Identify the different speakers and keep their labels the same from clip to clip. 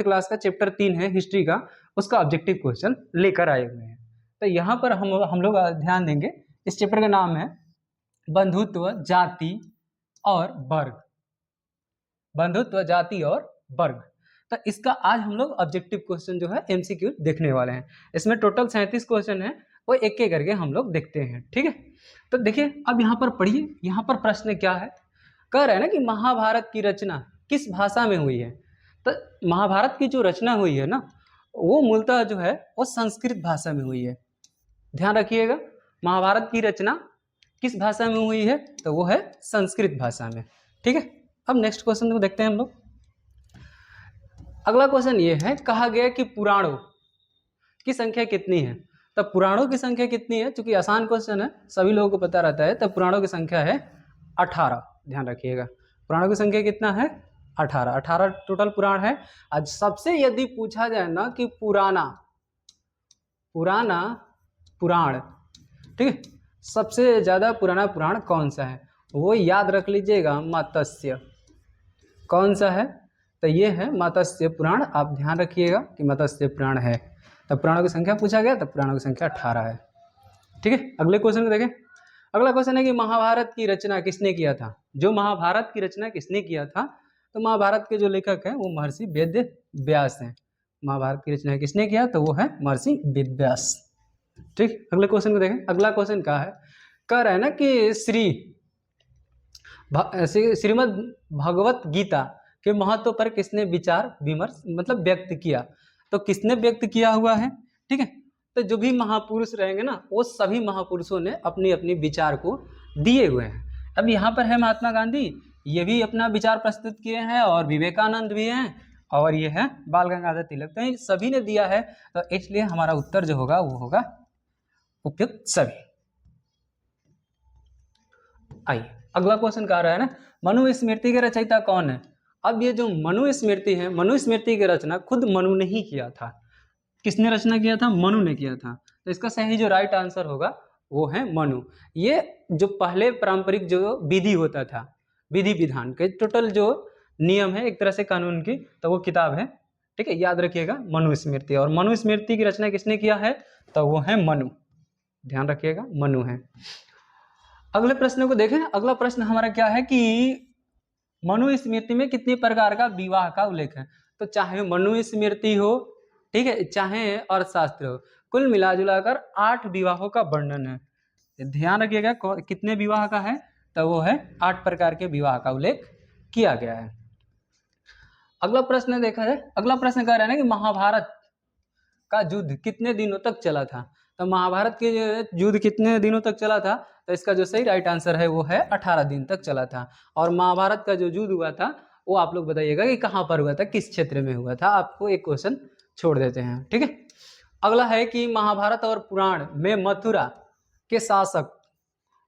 Speaker 1: Class का chapter 3 है history का, उसका ऑब्जेक्टिव क्वेश्चन लेकर आए हुए हैं। तो यहाँ पर हम लोग ध्यान देंगे, इस चैप्टर का नाम है बंधुत्व, जाति और वर्ग। बंधुत्व, जाति और वर्ग। तो इसका आज हम लोग ऑब्जेक्टिव क्वेश्चन जो है एमसीक्यू देखने वाले हैं। इसमें टोटल 37 क्वेश्चन है, वो एक एक करके हम लोग देखते हैं, ठीक है। तो देखिए अब यहाँ पर पढ़िए, यहाँ पर प्रश्न क्या है, कह रहे हैं ना कि महाभारत की रचना किस भाषा में हुई है। तो महाभारत की जो रचना हुई है ना, वो मूलतः जो है वो संस्कृत भाषा में हुई है। ध्यान रखिएगा, महाभारत की रचना किस भाषा में हुई है, तो वो है संस्कृत भाषा में, ठीक है। अब नेक्स्ट क्वेश्चन को देखते हैं हम लोग। अगला क्वेश्चन ये है, कहा गया कि पुराणों की संख्या कितनी है। तो पुराणों की संख्या कितनी है, चूंकि आसान क्वेश्चन है, सभी लोगों को पता रहता है। तो पुराणों की संख्या है 18। ध्यान रखिएगा, पुराणों की संख्या कितना है, 18 टोटल पुराण है। आज सबसे यदि पूछा जाए ना कि पुराना पुराण, ठीक है, सबसे ज्यादा पुराना पुराण कौन सा है, वो याद रख लीजिएगा, मत्स्य। कौन सा है, तो ये है मत्स्य पुराण। आप ध्यान रखिएगा कि मत्स्य पुराण है। तो पुराणों की संख्या पूछा गया, तो पुराणों की संख्या 18 है, ठीक है। अगले क्वेश्चन को देखें। अगला क्वेश्चन है कि महाभारत की रचना किसने किया था। जो महाभारत की रचना किसने किया था, तो महाभारत के जो लेखक हैं वो महर्षि वेद व्यास हैं। महाभारत की रचना किसने किया, तो वो है महर्षि वेद व्यास, ठीक। अगले क्वेश्चन को देखें। अगला क्वेश्चन क्या है, कह रहा है ना कि श्रीमद् भगवत गीता के महत्व पर किसने विचार विमर्श मतलब व्यक्त किया। तो किसने व्यक्त किया हुआ है, ठीक है। तो जो भी महापुरुष रहेंगे ना, वो सभी महापुरुषों ने अपनी अपनी विचार को दिए हुए हैं। अब यहाँ पर है महात्मा गांधी, ये भी अपना विचार प्रस्तुत किए हैं, और विवेकानंद भी हैं, और ये है बाल गंगाधर तिलक। तो सभी ने दिया है, तो इसलिए हमारा उत्तर जो होगा वो होगा उपयुक्त सभी। आइए अगला क्वेश्चन कह रहा है ना, मनुस्मृति के रचयिता कौन है। अब ये जो मनुस्मृति है, मनुस्मृति की रचना खुद मनु ने ही किया था। किसने रचना किया था, मनु ने किया था। तो इसका सही जो राइट आंसर होगा वो है मनु। ये जो पहले पारंपरिक जो विधि होता था, विधि विधान के टोटल जो नियम है एक तरह से कानून की, तो वो किताब है, ठीक है। याद रखिएगा मनुस्मृति। और मनुस्मृति की रचना किसने किया है, तो वो है मनु। ध्यान रखिएगा, मनु है। अगले प्रश्न को देखें। अगला प्रश्न हमारा क्या है कि मनुस्मृति में कितने प्रकार का विवाह का उल्लेख है। तो चाहे मनुस्मृति हो, ठीक है, चाहे अर्थशास्त्र हो, कुल मिला जुला कर 8 विवाहों का वर्णन है। ध्यान रखिएगा कितने विवाह का है, तो वो है 8 प्रकार के विवाह का उल्लेख किया गया है। अगला प्रश्न देखा जाए। अगला प्रश्न कह रहा है ना कि महाभारत का युद्ध कितने दिनों तक चला था। तो महाभारत के युद्ध कितने दिनों तक चला था, तो इसका जो सही राइट आंसर है वो है 18 दिन तक चला था। और महाभारत का जो युद्ध हुआ था वो आप लोग बताइएगा कि कहाँ पर हुआ था, किस क्षेत्र में हुआ था। आपको एक क्वेश्चन छोड़ देते हैं, ठीक है। अगला है कि महाभारत और पुराण में मथुरा के शासक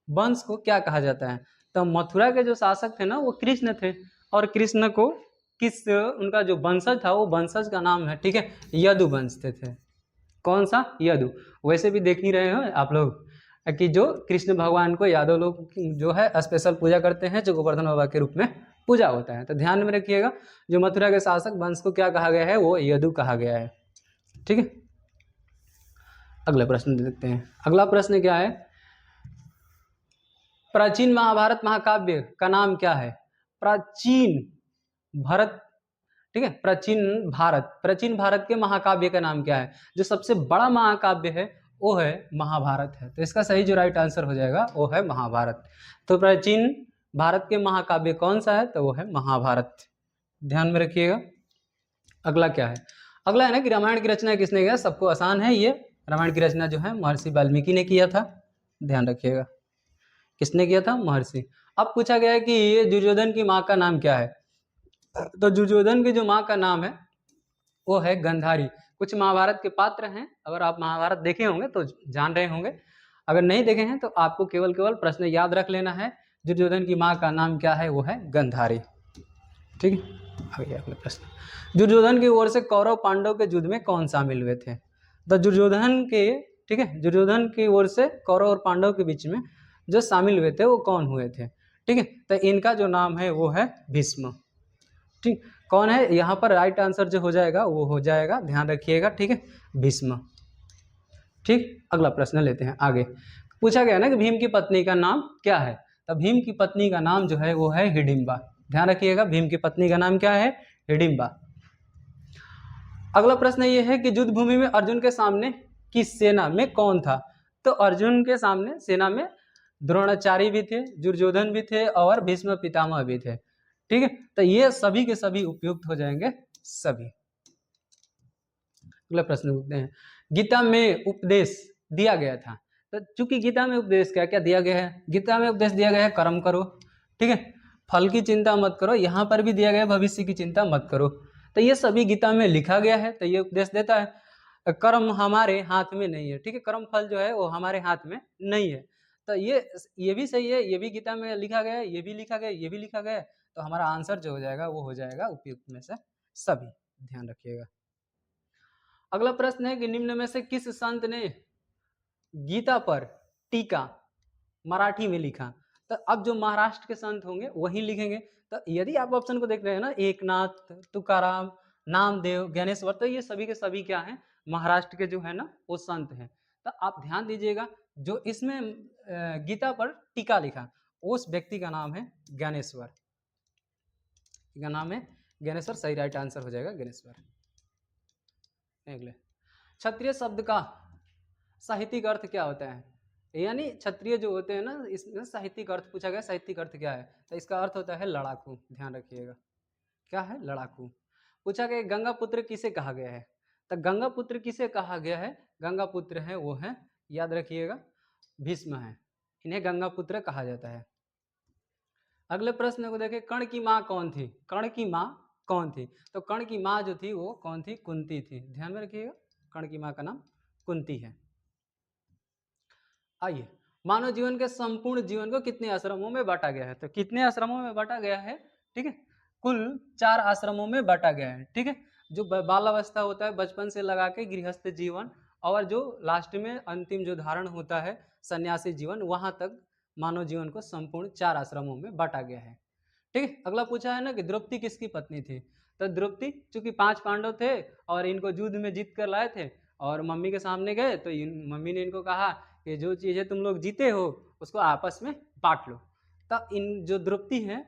Speaker 1: वंश को क्या कहा जाता है। तो मथुरा के जो शासक थे ना वो कृष्ण थे, और कृष्ण को उनका जो वंशज था वो वंशज का नाम है, ठीक है, यदु वंश थे। कौन सा, यदु। वैसे भी देख ही रहे हो आप लोग कि जो कृष्ण भगवान को यादव लोग जो है स्पेशल पूजा करते हैं, जो गोवर्धन बाबा के रूप में पूजा होता है। तो ध्यान में रखिएगा, जो मथुरा के शासक वंश को क्या कहा गया है, वो यदु कहा गया है, ठीक है। अगला प्रश्न देखते हैं। अगला प्रश्न क्या है, प्राचीन महाभारत महाकाव्य का नाम क्या है। प्राचीन भारत, ठीक है, प्राचीन भारत के महाकाव्य का नाम क्या है। जो सबसे बड़ा महाकाव्य है वो है महाभारत है। तो इसका सही जो राइट आंसर हो जाएगा वो है महाभारत। तो प्राचीन भारत के महाकाव्य कौन सा है, तो वो है महाभारत। ध्यान में रखिएगा। अगला क्या है, अगला है ना कि रामायण की रचना किसने किया। सबको आसान है, ये रामायण की रचना जो है महर्षि वाल्मीकि ने किया था। ध्यान रखिएगा, किसने किया था, महर्षि। अब पूछा गया है कि दुर्योधन की माँ का नाम क्या है। तो दुर्योधन की जो माँ का नाम है वो है गंधारी। कुछ महाभारत के पात्र हैं, अगर आप महाभारत देखे होंगे तो जान रहे होंगे, अगर नहीं देखे हैं तो आपको केवल प्रश्न याद रख लेना है। दुर्योधन की माँ का नाम क्या है, वो है गंधारी, ठीक है। आगे अगला प्रश्न, दुर्योधन की ओर से कौरव पांडव के युद्ध में कौन शामिल हुए थे। तो दुर्योधन के, ठीक है, दुर्योधन की ओर से कौरव और पांडव के बीच में जो शामिल हुए थे वो कौन हुए थे, ठीक है। तो इनका जो नाम है वो है भीष्म, ठीक। कौन है यहाँ पर राइट आंसर जो हो जाएगा वो हो जाएगा, ध्यान रखिएगा, ठीक है, भीष्म। ठीक, अगला प्रश्न लेते हैं आगे। पूछा गया ना कि भीम की पत्नी का नाम क्या है, तो भीम की पत्नी का नाम जो है वो है हिडिंबा। ध्यान रखिएगा, भीम की पत्नी का नाम क्या है, हिडिंबा। अगला प्रश्न ये है कि युद्ध भूमि में अर्जुन के सामने की सेना में कौन था, तो अर्जुन के सामने सेना में द्रोणाचार्य भी थे, दुर्योधन भी थे और भीष्म पितामह भी थे। ठीक है, तो ये सभी के सभी उपयुक्त हो जाएंगे सभी। अगला प्रश्न पूछते हैं, गीता में उपदेश दिया गया था, तो चूंकि गीता में उपदेश क्या क्या दिया गया है, गीता में उपदेश दिया गया है कर्म करो, ठीक है, फल की चिंता मत करो, यहाँ पर भी दिया गया है भविष्य की चिंता मत करो। तो ये सभी गीता में लिखा गया है, तो ये उपदेश देता है कर्म हमारे हाथ में नहीं है, ठीक है, कर्म फल जो है वो हमारे हाथ में नहीं है। तो ये भी सही है, ये भी गीता में लिखा गया है, ये भी लिखा गया है, ये भी लिखा गया है, तो हमारा आंसर जो हो जाएगा वो हो जाएगा उपयुक्त में से सभी। ध्यान रखिएगा। अगला प्रश्न है कि निम्न में से किस संत ने गीता पर टीका मराठी में लिखा, तो अब जो महाराष्ट्र के संत होंगे वही लिखेंगे। तो यदि आप ऑप्शन को देख रहे हैं ना, एकनाथ, तुकाराम, नामदेव, ज्ञानेश्वर, तो ये सभी के सभी क्या हैं, महाराष्ट्र के जो है ना वो संत हैं। तो आप ध्यान दीजिएगा, जो इसमें गीता पर टीका लिखा उस व्यक्ति का नाम है ज्ञानेश्वर, का नाम है ज्ञानेश्वर, सही राइट आंसर हो जाएगा ज्ञानेश्वर। अगले, क्षत्रिय शब्द का साहित्यिक अर्थ क्या होता है, यानी क्षत्रिय जो होते हैं ना, इसमें साहित्यिक अर्थ पूछा गया, साहित्यिक अर्थ क्या है, तो इसका अर्थ होता है लड़ाकू। ध्यान रखिएगा, क्या है, लड़ाकू। पूछा गया गंगा पुत्र किसे कहा गया है, तो गंगा पुत्र किसे कहा गया है, गंगा पुत्र है वो है, याद रखिएगा, भीष्म है, इन्हें गंगा पुत्र कहा जाता है। अगले प्रश्न को देखें, कर्ण की माँ कौन थी, कर्ण की माँ कौन थी, तो कर्ण की माँ जो थी वो कौन थी, कुंती थी। ध्यान में रखिएगा, कर्ण की माँ का नाम कुंती है। आइए, मानव जीवन के संपूर्ण जीवन को कितने आश्रमों में बांटा गया है, तो कितने आश्रमों में बांटा गया है, ठीक है, कुल 4 आश्रमों में बांटा गया है। ठीक है, जो बाल अवस्था होता है बचपन से लगा के गृहस्थ जीवन, और जो लास्ट में अंतिम जो धारण होता है सन्यासी जीवन, वहां तक मानव जीवन को संपूर्ण 4 आश्रमों में बांटा गया है। ठीक है, अगला पूछा है ना कि द्रौपदी किसकी पत्नी थी, तो द्रौपदी चूंकि 5 पांडव थे और इनको युद्ध में जीत कर लाए थे और मम्मी के सामने गए, तो मम्मी ने इनको कहा कि जो चीज़ें तुम लोग जीते हो उसको आपस में बांट लो। तब इन जो द्रौपदी है,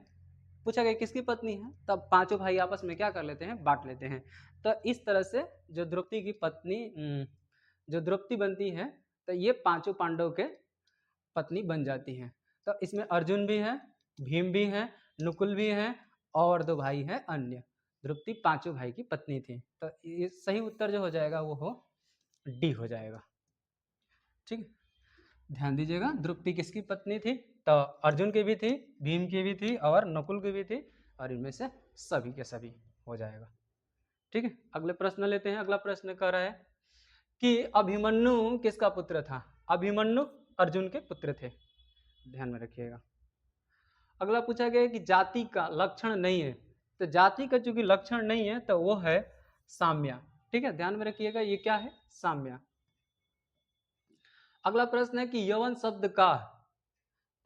Speaker 1: पूछा गया किसकी पत्नी है, तब पांचों भाई आपस में क्या कर लेते हैं, बांट लेते हैं। तो इस तरह से जो द्रौपदी की पत्नी जो द्रौपदी बनती है, तो ये पांचों पांडव के पत्नी बन जाती हैं। तो इसमें अर्जुन भी है, भीम भी है, नकुल भी है और 2 भाई हैं अन्य। द्रौपदी पांचों भाई की पत्नी थी, तो ये सही उत्तर जो हो जाएगा वो हो डी हो जाएगा। ठीक है, ध्यान दीजिएगा, द्रौपदी किसकी पत्नी थी, तो अर्जुन की भी थी, भीम की भी थी और नकुल की भी थी, और इनमें से सभी के सभी हो जाएगा। ठीक है, अगले प्रश्न लेते हैं। अगला प्रश्न कह रहा है कि अभिमन्यु किसका पुत्र था, अभिमन्यु अर्जुन के पुत्र थे। ध्यान में रखिएगा। अगला पूछा गया कि जाति का लक्षण नहीं है, तो जाति का चूंकि लक्षण नहीं है तो वो है साम्या। ठीक है, ध्यान में रखिएगा, ये क्या है, साम्या। अगला प्रश्न है कि यवन शब्द का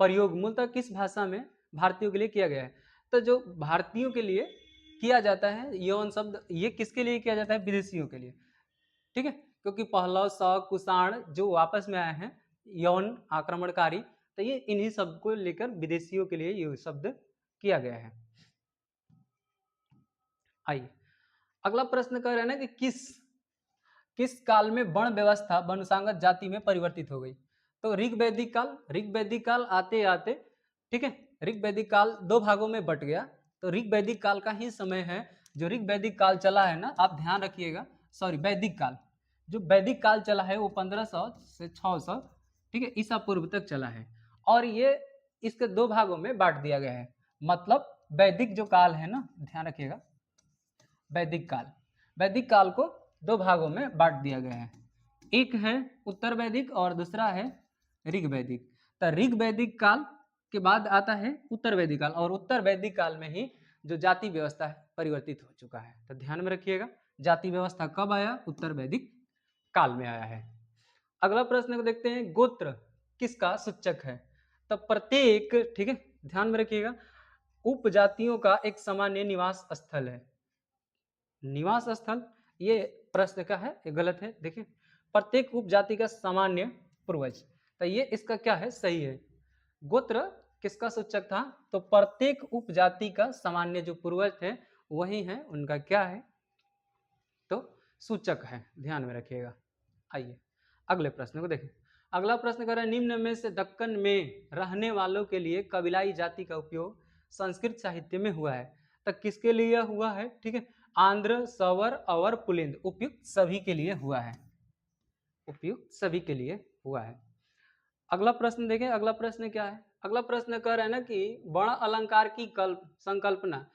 Speaker 1: प्रयोग मूलतः किस भाषा में भारतीयों के लिए किया गया है, तो जो भारतीयों के लिए किया जाता है यवन शब्द, ये किसके लिए किया जाता है, विदेशियों के लिए। ठीक है, क्योंकि पहलव, शक, कुषाण जो वापस में आए हैं यवन आक्रमणकारी, तो ये इन्हीं शब्द को लेकर विदेशियों के लिए ये शब्द किया गया है। आइए, अगला प्रश्न कह रहे हैं ना कि किस काल में वर्ण व्यवस्था वंशागत जाति में परिवर्तित हो गई, तो ऋग्वैदिक काल, ऋग्वैदिक काल आते आते, ठीक है, ऋग्वैदिक काल 2 भागों में बट गया, तो ऋग्वैदिक काल का ही समय है जो ऋग्वैदिक काल चला है ना, आप ध्यान रखिएगा, सॉरी वैदिक काल, जो वैदिक काल चला है वो 1500 से 600, ठीक है, ईसा पूर्व तक चला है, और ये इसके 2 भागों में बांट दिया गया है। मतलब वैदिक जो काल है ना, ध्यान रखिएगा, वैदिक काल को 2 भागों में बांट दिया गया है, एक है उत्तर वैदिक और दूसरा है ऋग वैदिक। तो ऋग वैदिक काल के बाद आता है उत्तर वैदिक काल, और उत्तर वैदिक काल में ही जो जाति व्यवस्था है परिवर्तित हो चुका है। तो ध्यान में रखिएगा, जाति व्यवस्था कब आया, उत्तर वैदिक काल में आया है। अगला प्रश्न को देखते हैं, गोत्र किसका सूचक है, तो प्रत्येक, ठीक है, ध्यान में रखिएगा, उपजातियों का एक सामान्य निवास स्थल है। निवास स्थल, ये प्रश्न का है, ये गलत है। देखिए प्रत्येक उपजाति का सामान्य पूर्वज, तो ये इसका क्या है, सही है। गोत्र किसका सूचक था, तो प्रत्येक उपजाति का सामान्य जो पूर्वज थे वही है उनका क्या है, तो सूचक है, ध्यान में रखिएगा। आइए अगले प्रश्न को देखें। अगला प्रश्न कर रहा है, निम्न में से दक्कन में रहने वालों के लिए कबीलाई जाति का उपयोग संस्कृत साहित्य में हुआ है, तो किसके लिए हुआ है, ठीक है, आंध्र, सवर और पुलिंद, उपयुक्त सभी के लिए हुआ है, उपयुक्त सभी के लिए हुआ है। अगला प्रश्न देखें, अगला प्रश्न क्या है, अगला प्रश्न कह रहा है ना कि वर्ण अलंकार की संकल्पना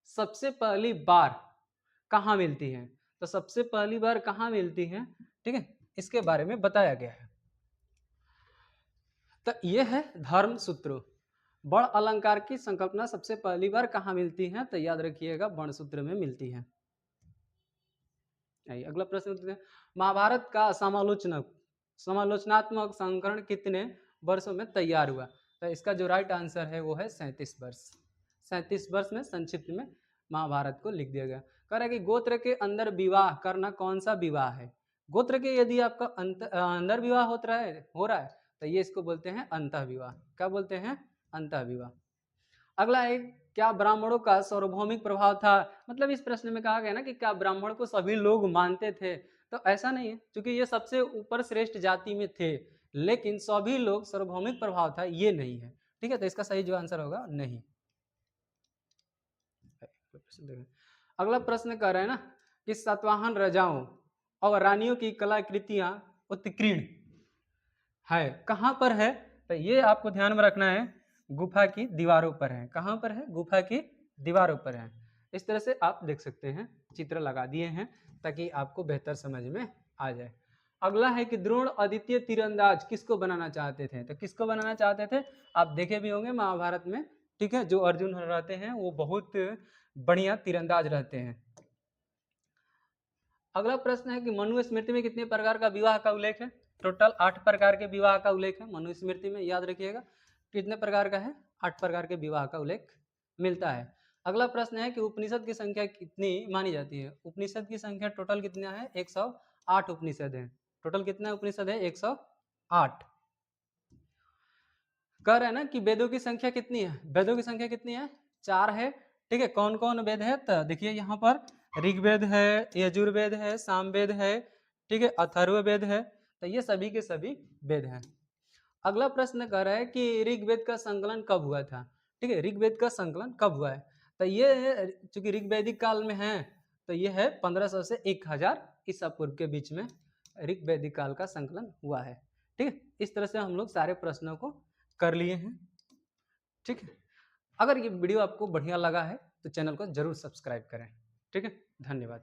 Speaker 1: सबसे पहली बार कहाँ मिलती है, तो सबसे पहली बार कहाँ मिलती है, ठीक है, इसके बारे में बताया गया है। तो ये है धर्म सूत्र। वर्ण अलंकार की संकल्पना सबसे पहली बार कहाँ मिलती है, तो याद रखिएगा वर्ण सूत्र में मिलती है। अगला प्रश्न, महाभारत का समालोचनात्मक संस्करण कितने वर्षों में तैयार हुआ, तो इसका जो राइट आंसर है वो है 37 वर्ष। 37 वर्ष में संक्षिप्त में महाभारत को लिख दिया गया। कह रहा है कि गोत्र के अंदर विवाह करना कौन सा विवाह है, गोत्र के यदि आपका अंदर विवाह हो रहा है तो ये इसको बोलते हैं अंतः विवाह। क्या बोलते हैं, अंतः विवाह। अगला है, क्या ब्राह्मणों का सार्वभौमिक प्रभाव था, मतलब इस प्रश्न में कहा गया ना कि क्या ब्राह्मण को सभी लोग मानते थे, तो ऐसा नहीं है, क्योंकि ये सबसे ऊपर श्रेष्ठ जाति में थे, लेकिन सभी लोग सार्वभौमिक प्रभाव था ये नहीं है, ठीक है, तो इसका सही जो आंसर होगा नहीं। अगला प्रश्न कह रहे हैं ना कि सातवाहन राजाओं और रानियों की कलाकृतियां उत्कीर्ण है, कहां पर है, तो ये आपको ध्यान में रखना है, गुफा की दीवारों पर है। कहां पर है, गुफा की दीवारों पर है। इस तरह से आप देख सकते हैं, चित्र लगा दिए हैं ताकि आपको बेहतर समझ में आ जाए। अगला है कि द्रोण अद्वितीय तीरंदाज किसको बनाना चाहते थे, तो किसको बनाना चाहते थे, आप देखे भी होंगे महाभारत में, ठीक है, जो अर्जुन रहते हैं वो बहुत बढ़िया तीरंदाज रहते हैं। अगला प्रश्न है कि मनुस्मृति में कितने प्रकार का विवाह का उल्लेख है, टोटल 8 प्रकार के विवाह का उल्लेख है मनुस्मृति में, याद रखिएगा कितने प्रकार का है, 8 प्रकार के विवाह का उल्लेख मिलता है। अगला प्रश्न है कि उपनिषद की संख्या कितनी मानी जाती है, उपनिषद की संख्या टोटल कितना है, 108 उपनिषद है। टोटल कितना उपनिषद है, 108। कह रहे हैं ना कि वेदों की संख्या कितनी है, वेदों की संख्या कितनी है, 4 है, ठीक है। कौन कौन वेद है, तो देखिए यहाँ पर ऋग्वेद है, यजुर्वेद है, सामवेद है, ठीक है, अथर्ववेद है, तो ये सभी के सभी वेद हैं। अगला प्रश्न कर रहा है कि ऋग्वेद का संकलन कब हुआ था, ठीक है, ऋग्वेद का संकलन कब हुआ है, तो ये चूंकि ऋग्वैदिक काल में है तो ये है 1500 से 1000 ईसा पूर्व के बीच में ऋग्वैदिक काल का संकलन हुआ है, ठीक है। इस तरह से हम लोग सारे प्रश्नों को कर लिए हैं, ठीक है। अगर ये वीडियो आपको बढ़िया लगा है तो चैनल को जरूर सब्सक्राइब करें, ठीक है। धन्यवाद।